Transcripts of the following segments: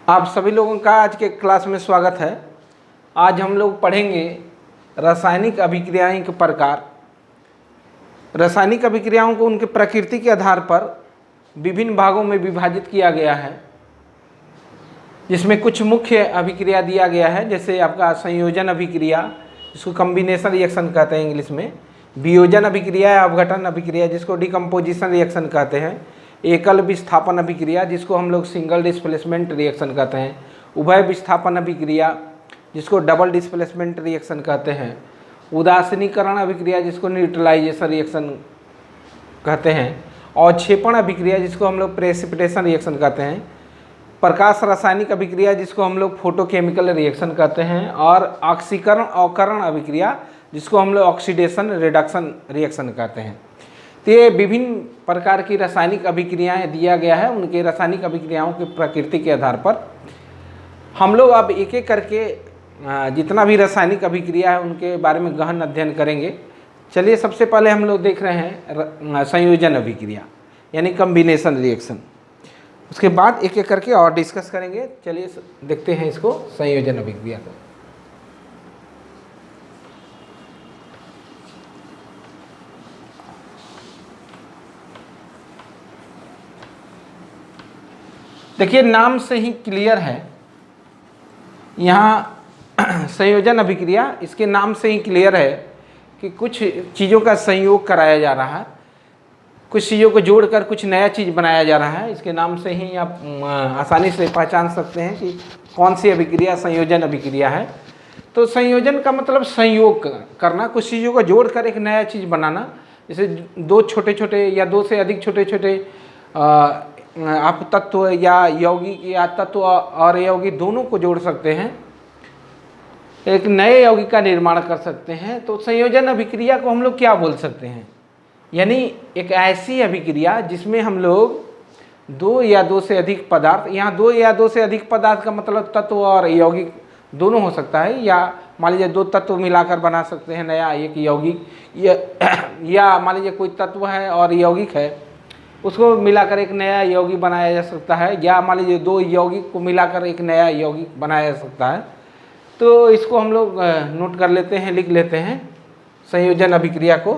आप सभी लोगों का आज के क्लास में स्वागत है। आज हम लोग पढ़ेंगे रासायनिक अभिक्रियाएं के प्रकार। रासायनिक अभिक्रियाओं को उनके प्रकृति के आधार पर विभिन्न भागों में विभाजित किया गया है, जिसमें कुछ मुख्य अभिक्रिया दिया गया है, जैसे आपका संयोजन अभिक्रिया, जिसको कम्बिनेशन रिएक्शन कहते हैं इंग्लिश में, वियोजन अभिक्रिया, अपघटन अभिक्रिया जिसको डिकम्पोजिशन रिएक्शन कहते हैं, एकल विस्थापन अभिक्रिया जिसको हम लोग सिंगल डिस्प्लेसमेंट रिएक्शन कहते हैं, उभय विस्थापन अभिक्रिया जिसको डबल डिस्प्लेसमेंट रिएक्शन कहते हैं, उदासीनीकरण अभिक्रिया जिसको न्यूट्रलाइजेशन रिएक्शन कहते हैं, अवक्षेपण अभिक्रिया जिसको हम लोग प्रेसिपिटेशन रिएक्शन कहते हैं, प्रकाश रासायनिक अभिक्रिया जिसको हम लोग फोटोकेमिकल रिएक्शन कहते हैं, और ऑक्सीकरण अवकरण अभिक्रिया जिसको हम लोग ऑक्सीडेशन रिडक्शन रिएक्शन कहते हैं। तो ये विभिन्न प्रकार की रासायनिक अभिक्रियाएं दिया गया है। उनके रासायनिक अभिक्रियाओं की प्रकृति के आधार पर हम लोग अब एक एक करके जितना भी रासायनिक अभिक्रिया है उनके बारे में गहन अध्ययन करेंगे। चलिए, सबसे पहले हम लोग देख रहे हैं संयोजन अभिक्रिया यानी कम्बिनेशन रिएक्शन। उसके बाद एक एक करके और डिस्कस करेंगे। चलिए देखते हैं इसको, संयोजन अभिक्रिया को। देखिए, नाम से ही क्लियर है, यहाँ संयोजन अभिक्रिया, इसके नाम से ही क्लियर है कि कुछ चीज़ों का संयोग कराया जा रहा है, कुछ चीज़ों को जोड़कर कुछ नया चीज़ बनाया जा रहा है। इसके नाम से ही आप आसानी से पहचान सकते हैं कि कौन सी अभिक्रिया संयोजन अभिक्रिया है। तो संयोजन का मतलब संयोग करना, कुछ चीज़ों को जोड़कर एक नया चीज़ बनाना। जैसे दो छोटे छोटे या दो से अधिक छोटे छोटे आप तत्व या यौगिक या तत्व और यौगिक दोनों को जोड़ सकते हैं, एक नए यौगिक का निर्माण कर सकते हैं। तो संयोजन अभिक्रिया को हम लोग क्या बोल सकते हैं, यानी एक ऐसी अभिक्रिया जिसमें हम लोग दो या दो से अधिक पदार्थ, यहाँ दो या दो से अधिक पदार्थ का मतलब तत्व और यौगिक दोनों हो सकता है, या मान लीजिए दो तत्व मिलाकर बना सकते हैं नया एक यौगिक, या मान लीजिए कोई तत्व है और यौगिक है, उसको मिलाकर एक नया यौगिक बनाया जा सकता है, या मान लीजिए दो यौगिक को मिलाकर एक नया यौगिक बनाया जा सकता है। तो इसको हम लोग नोट कर लेते हैं, लिख लेते हैं संयोजन अभिक्रिया को।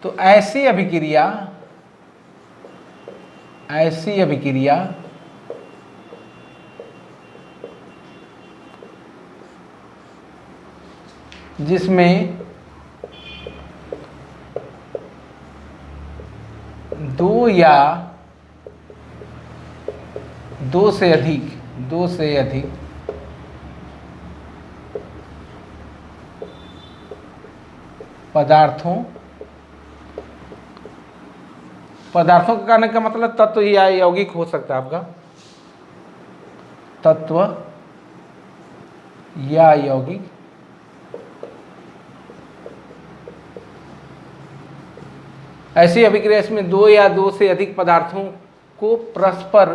तो ऐसी अभिक्रिया जिसमें दो या दो से अधिक पदार्थों का कहने का मतलब तत्व या यौगिक हो सकता है, आपका तत्व या यौगिक ऐसी अभिक्रिया इसमें दो या दो से अधिक पदार्थों को परस्पर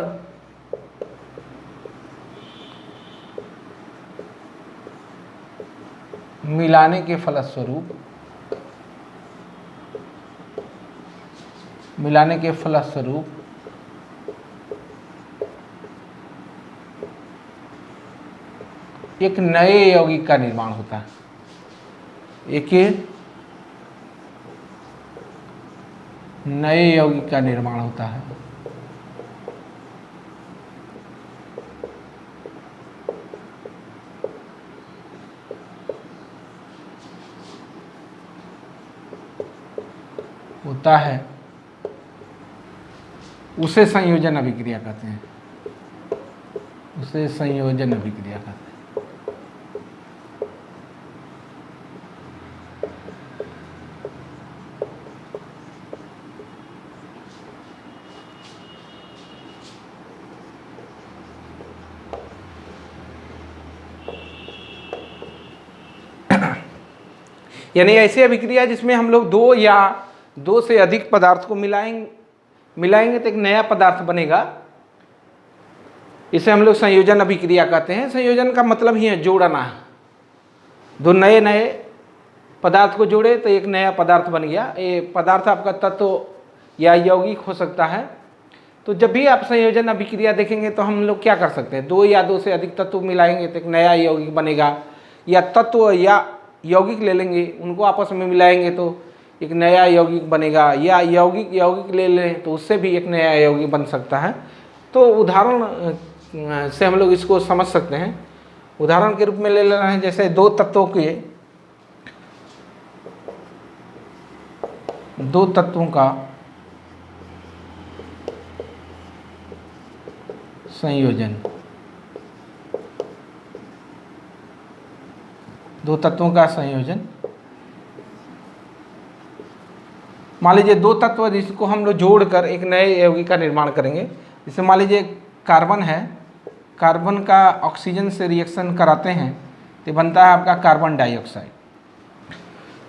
मिलाने के फलस्वरूप एक नए यौगिक का निर्माण होता है। एक नए यौगिक का निर्माण होता है। उसे संयोजन अभिक्रिया कहते हैं। यानी ऐसी अभिक्रिया जिसमें हम लोग दो या दो से अधिक पदार्थ को मिलाएंगे तो एक नया पदार्थ बनेगा। इसे हम लोग संयोजन अभिक्रिया कहते हैं। संयोजन का मतलब ही है जोड़ना। दो नए पदार्थ को जोड़े तो एक नया पदार्थ बन गया। ये पदार्थ आपका तत्व या यौगिक हो सकता है। तो जब भी आप संयोजन अभिक्रिया देखेंगे तो हम लोग क्या कर सकते हैं, दो या दो से अधिक तत्व मिलाएंगे तो एक नया यौगिक बनेगा, या तत्व या यौगिक ले लेंगे उनको आपस में मिलाएंगे तो एक नया यौगिक बनेगा, या यौगिक यौगिक ले लें तो उससे भी एक नया यौगिक बन सकता है। तो उदाहरण से हम लोग इसको समझ सकते हैं। उदाहरण के रूप में ले लेना है, जैसे दो तत्वों का संयोजन, दो तत्वों का संयोजन। मान लीजिए दो तत्व जिसको हम लोग जोड़कर एक नए यौगिक का निर्माण करेंगे। जैसे मान लीजिए कार्बन है, कार्बन का ऑक्सीजन से रिएक्शन कराते हैं तो बनता है आपका कार्बन डाइऑक्साइड।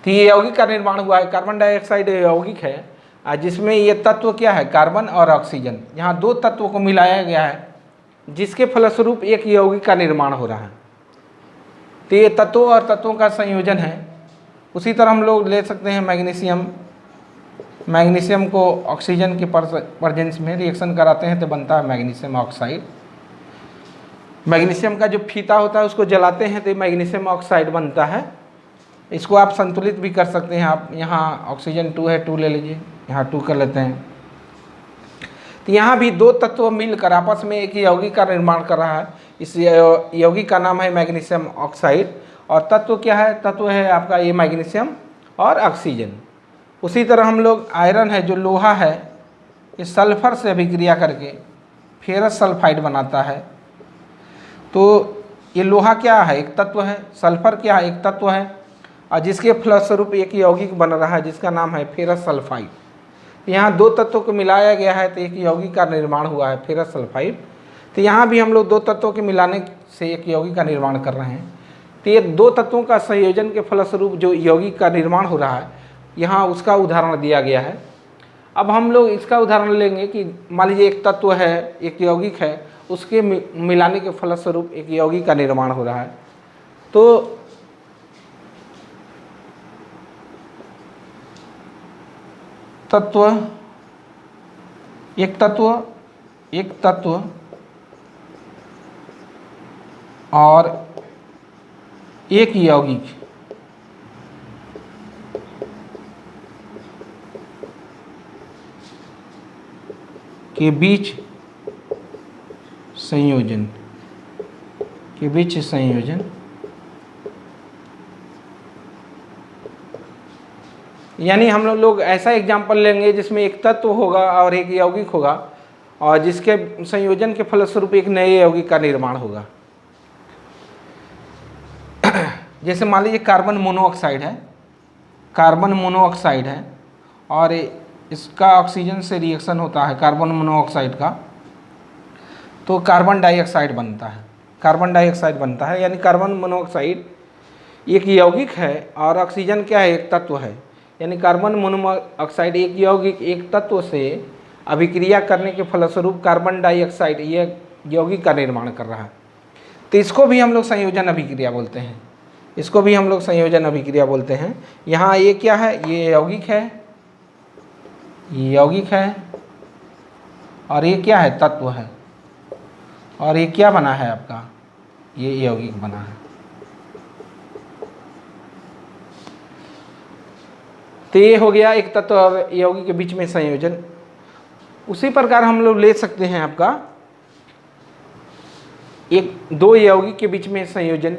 तो ये यौगिक का निर्माण हुआ है, कार्बन डाइऑक्साइड यौगिक है जिसमें ये तत्व क्या है, कार्बन और ऑक्सीजन। यहाँ दो तत्वों को मिलाया गया है जिसके फलस्वरूप एक यौगिक का निर्माण हो रहा है। तो ये तत्वों और तत्वों का संयोजन है। उसी तरह हम लोग ले सकते हैं मैग्नीशियम। मैग्नीशियम को ऑक्सीजन के प्रेजेंस में रिएक्शन कराते हैं तो बनता है मैग्नीशियम ऑक्साइड। मैग्नीशियम का जो फीता होता है उसको जलाते हैं तो मैग्नीशियम ऑक्साइड बनता है। इसको आप संतुलित भी कर सकते हैं। आप यहाँ ऑक्सीजन 2 है, 2 ले लीजिए, यहाँ 2 कर लेते हैं। तो यहाँ भी दो तत्व मिलकर आपस में एक यौगिक का निर्माण कर रहा है। इस यौगिक का नाम है मैग्नीशियम ऑक्साइड। और तत्व क्या है, तत्व है आपका ये मैग्नीशियम और ऑक्सीजन। उसी तरह हम लोग आयरन है जो लोहा है, ये सल्फर से अभिक्रिया करके फेरस सल्फाइड बनाता है। तो ये लोहा क्या है, एक तत्व है, सल्फर क्या है, एक तत्व है, और जिसके फलस्वरूप एक यौगिक बन रहा है जिसका नाम है फेरस सल्फाइड। यहाँ दो तत्वों को मिलाया गया है तो एक यौगिक का निर्माण हुआ है फेरस सल्फाइड। तो यहाँ भी हम लोग दो तत्वों के मिलाने से एक यौगिक का निर्माण कर रहे हैं। तो ये दो तत्वों का संयोजन के फलस्वरूप जो यौगिक का निर्माण हो रहा है, यहाँ उसका उदाहरण दिया गया है। अब हम लोग इसका उदाहरण लेंगे कि मान लीजिए एक तत्व है, एक यौगिक है, उसके मिलाने के फलस्वरूप एक यौगिक का निर्माण हो रहा है। तो एक तत्व और एक यौगिक के बीच संयोजन यानी हम लोग ऐसा एग्जाम्पल लेंगे जिसमें एक तत्व होगा और एक यौगिक होगा और जिसके संयोजन के फलस्वरूप एक नए यौगिक का निर्माण होगा। जैसे मान लीजिए कार्बन मोनोऑक्साइड है और इसका ऑक्सीजन से रिएक्शन होता है कार्बन मोनोऑक्साइड का, तो कार्बन डाइऑक्साइड बनता है। यानी कार्बन मोनोऑक्साइड एक यौगिक है और ऑक्सीजन क्या है, एक तत्व है। यानी कार्बन मोनोऑक्साइड एक यौगिक एक तत्व से अभिक्रिया करने के फलस्वरूप कार्बन डाइऑक्साइड ये यौगिक का निर्माण कर रहा है। तो इसको भी हम लोग संयोजन अभिक्रिया बोलते हैं। यहाँ ये क्या है, ये यौगिक है और ये क्या है, तत्व है। और ये क्या बना है आपका, ये यौगिक बना है। तो ये हो गया एक तत्व और यौगिक के बीच में संयोजन। उसी प्रकार हम लोग ले सकते हैं आपका एक दो यौगिक के बीच में संयोजन।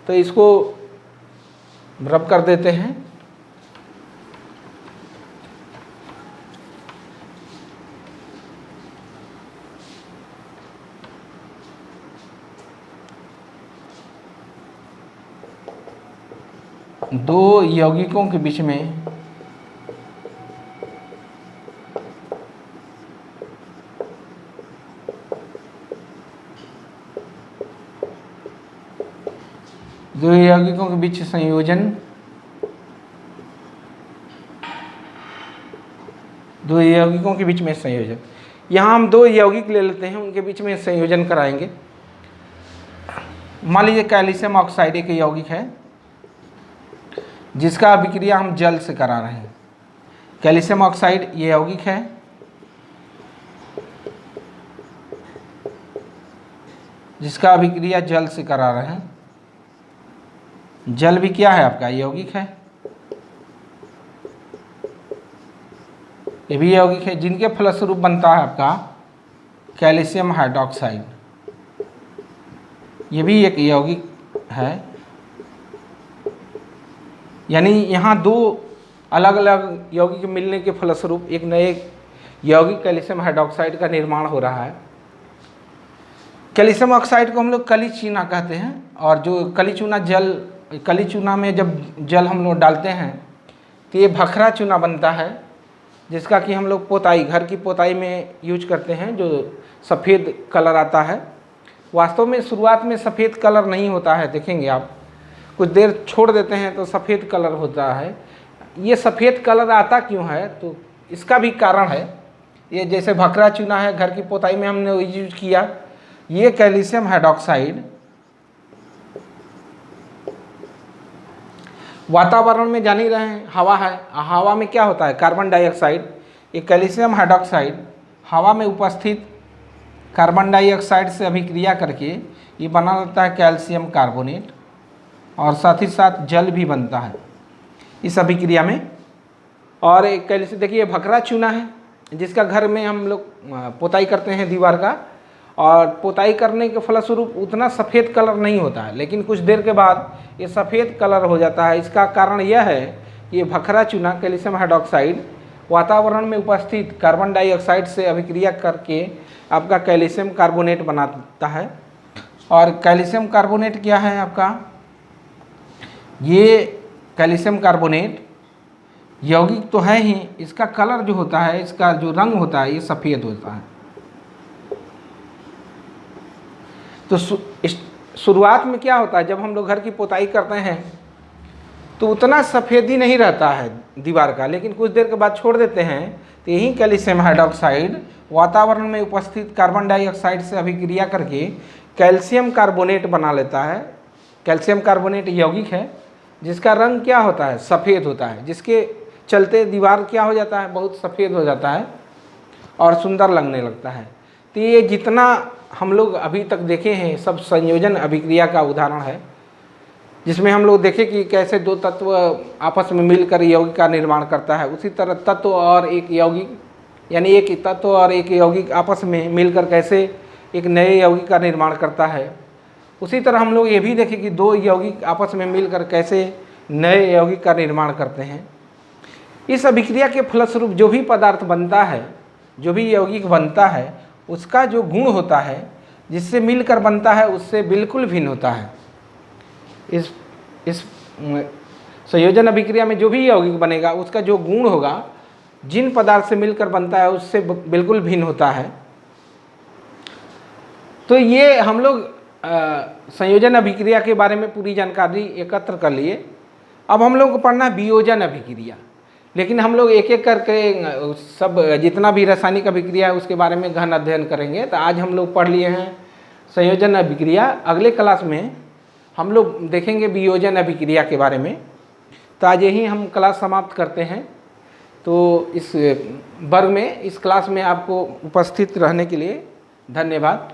तो इसको रब कर देते हैं। दो यौगिकों के बीच में संयोजन, दो यौगिकों के बीच में संयोजन। यहाँ हम दो यौगिक ले लेते हैं, उनके बीच में संयोजन कराएंगे। मान लीजिए कैल्शियम ऑक्साइड एक यौगिक है जिसका अभिक्रिया हम जल से करा रहे हैं। कैल्शियम ऑक्साइड ये यौगिक है जिसका अभिक्रिया जल से करा रहे हैं। जल भी क्या है आपका, यौगिक है, ये भी यौगिक है, जिनके फलस्वरूप बनता है आपका कैल्शियम हाइड्रोक्साइड, ये भी एक यौगिक है। यानी यहाँ दो अलग अलग यौगिक मिलने के फलस्वरूप एक नए यौगिक कैल्शियम हाइड्रोक्साइड का निर्माण हो रहा है। कैल्शियम ऑक्साइड को हम लोग कली चूना कहते हैं, और जो कली चूना में जब जल हम लोग डालते हैं तो ये भखरा चूना बनता है, जिसका कि हम लोग पोताई, घर की पोताई में यूज करते हैं, जो सफ़ेद कलर आता है। वास्तव में शुरुआत में सफ़ेद कलर नहीं होता है, देखेंगे आप, कुछ देर छोड़ देते हैं तो सफ़ेद कलर होता है। ये सफ़ेद कलर आता क्यों है, तो इसका भी कारण है। ये जैसे भखरा चूना है, घर की पोताई में हमने यूज किया, ये कैल्शियम हाइड्रोक्साइड वातावरण में जान ही रहे हैं, हवा है, हवा में क्या होता है, कार्बन डाइऑक्साइड। ये कैल्शियम हाइड्रोक्साइड हवा में उपस्थित कार्बन डाइऑक्साइड से अभिक्रिया करके ये बना लेता है कैल्शियम कार्बोनेट, और साथ ही साथ जल भी बनता है इस अभिक्रिया में। और एक कैल्शियम, देखिए भखरा चूना है, जिसका घर में हम लोग पोताई करते हैं दीवार का, और पोताई करने के फलस्वरूप उतना सफ़ेद कलर नहीं होता है, लेकिन कुछ देर के बाद ये सफ़ेद कलर हो जाता है। इसका कारण यह है कि ये भखरा चूना कैल्शियम हाइड्रोक्साइड वातावरण में उपस्थित कार्बन डाइऑक्साइड से अभिक्रिया करके आपका कैल्शियम कार्बोनेट बनाता है। और कैल्शियम कार्बोनेट क्या है आपका, ये कैल्शियम कार्बोनेट यौगिक तो है ही, इसका कलर जो होता है, इसका जो रंग होता है, ये सफ़ेद होता है। तो शुरुआत में क्या होता है, जब हम लोग घर की पोताई करते हैं तो उतना सफ़ेदी नहीं रहता है दीवार का, लेकिन कुछ देर के बाद छोड़ देते हैं तो यही कैल्शियम हाइड्रोक्साइड वातावरण में उपस्थित कार्बन डाइऑक्साइड से अभिक्रिया करके कैल्शियम कार्बोनेट बना लेता है। कैल्शियम कार्बोनेट यौगिक है, जिसका रंग क्या होता है, सफ़ेद होता है, जिसके चलते दीवार क्या हो जाता है, बहुत सफ़ेद हो जाता है और सुंदर लगने लगता है। तो ये जितना हम लोग अभी तक देखे हैं सब संयोजन अभिक्रिया का उदाहरण है, जिसमें हम लोग देखें कि कैसे दो तत्व आपस में मिलकर यौगिक का निर्माण करता है। उसी तरह तत्व और एक यौगिक, यानी एक तत्व और एक यौगिक आपस में मिलकर कैसे एक नए यौगिक का निर्माण करता है। उसी तरह हम लोग ये भी देखें कि दो यौगिक आपस में मिलकर कैसे नए यौगिक का निर्माण करते हैं। इस अभिक्रिया के फलस्वरूप जो भी पदार्थ बनता है, जो भी यौगिक बनता है, उसका जो गुण होता है, जिससे मिलकर बनता है, उससे बिल्कुल भिन्न होता है। इस संयोजन अभिक्रिया में जो भी यौगिक बनेगा, उसका जो गुण होगा, जिन पदार्थ से मिलकर बनता है, उससे बिल्कुल भिन्न होता है। तो ये हम लोग संयोजन अभिक्रिया के बारे में पूरी जानकारी एकत्र कर लिए। अब हम लोग को पढ़ना है वियोजन अभिक्रिया, लेकिन हम लोग एक एक करके सब जितना भी रासायनिक अभिक्रिया है उसके बारे में गहन अध्ययन करेंगे। तो आज हम लोग पढ़ लिए हैं संयोजन अभिक्रिया, अगले क्लास में हम लोग देखेंगे वियोजन अभिक्रिया के बारे में। तो आज यही हम क्लास समाप्त करते हैं। तो इस वर्ग में, इस क्लास में आपको उपस्थित रहने के लिए धन्यवाद।